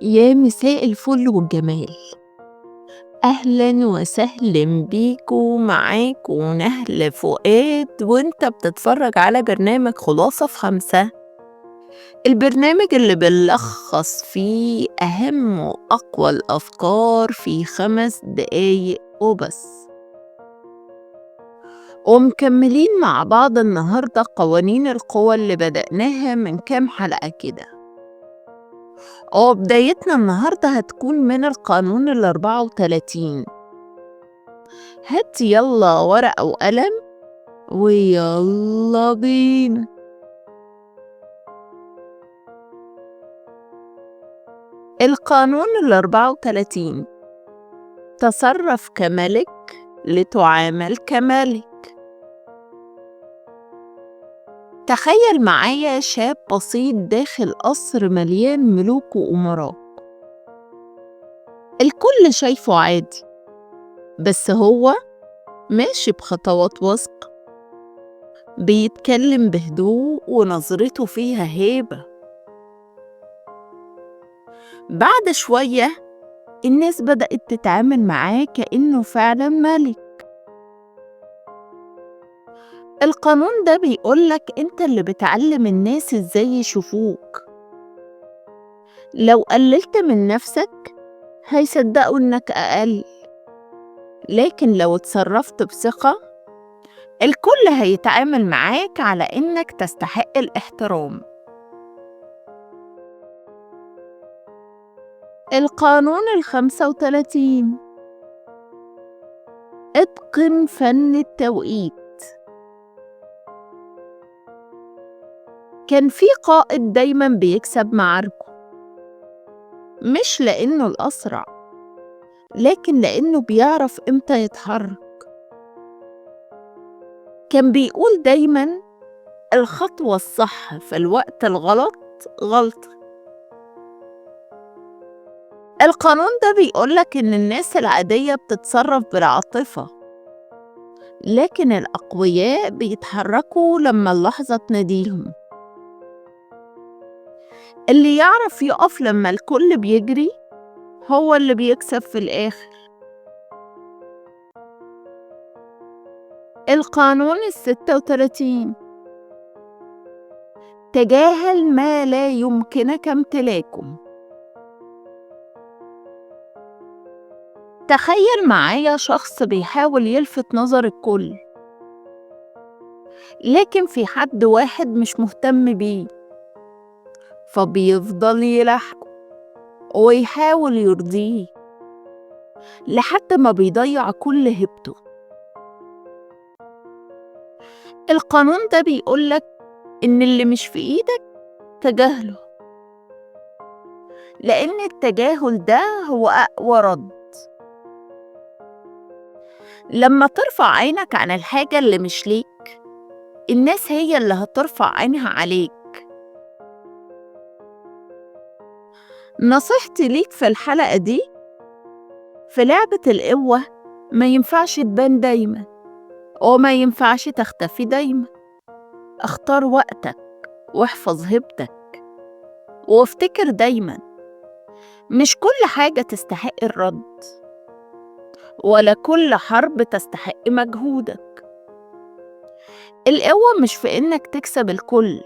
يا مساء الفل والجمال، أهلًا وسهلًا بيكم، معاكم نهلة فؤاد، وأنت بتتفرج على برنامج خلاصة في 5، البرنامج اللي بنلخص فيه أهم وأقوى الأفكار في 5 دقايق وبس، ومكملين مع بعض النهارده قوانين القوى اللي بدأناها من كام حلقة كده. بدايتنا النهارده هتكون من القانون ال34. هات يلا ورقة وقلم ويلا بينا. القانون ال34: تصرف كملك لتعامل كملك. تخيل معايا شاب بسيط داخل قصر مليان ملوك وأمراء، الكل شايفه عادي بس هو ماشي بخطوات وثق، بيتكلم بهدوء ونظرته فيها هيبة. بعد شوية الناس بدأت تتعامل معاه كأنه فعلا ملك. القانون ده بيقولك انت اللي بتعلم الناس ازاي يشوفوك. لو قللت من نفسك هيصدقوا انك أقل، لكن لو اتصرفت بثقة الكل هيتعامل معاك على انك تستحق الاحترام. القانون ال35: اتقن فن التوقيت. كان في قائد دايما بيكسب معاركه، مش لأنه الأسرع لكن لأنه بيعرف إمتى يتحرك. كان بيقول دايما الخطوة الصح في الوقت الغلط غلطة. القانون ده بيقولك إن الناس العادية بتتصرف بالعاطفة، لكن الأقوياء بيتحركوا لما اللحظة تناديهم. اللي يعرف يقف لما الكل بيجري هو اللي بيكسب في الآخر. القانون ال36: تجاهل ما لا يمكنك امتلاكه. تخيل معايا شخص بيحاول يلفت نظر الكل، لكن في حد واحد مش مهتم بيه، فبيفضل يلاحقه ويحاول يرضيه لحد ما بيضيع كل هيبته. القانون ده بيقولك إن اللي مش في إيدك تجاهله، لأن التجاهل ده هو أقوى رد. لما ترفع عينك عن الحاجة اللي مش ليك الناس هي اللي هترفع عينها عليك. نصيحتي ليك في الحلقة دي: في لعبة القوة ما ينفعش تبان دايما وما ينفعش تختفي دايما. اختار وقتك واحفظ هيبتك، وافتكر دايما مش كل حاجة تستحق الرد، ولا كل حرب تستحق مجهودك. القوة مش في إنك تكسب الكل،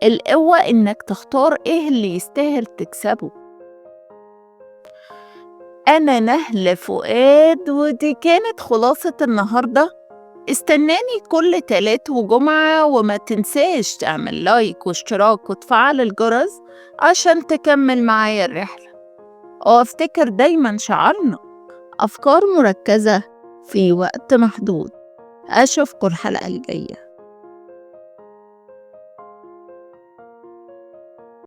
القوة إنك تختار إيه اللي يستاهل تكسبه. أنا نهلة فؤاد، ودي كانت خلاصة النهاردة. استناني كل تلات وجمعة، وما تنساش تعمل لايك واشتراك وتفعل الجرس عشان تكمل معايا الرحلة. وافتكر دايما شعارنا: أفكار مركزة في وقت محدود. أشوفكوا الحلقة الجاية.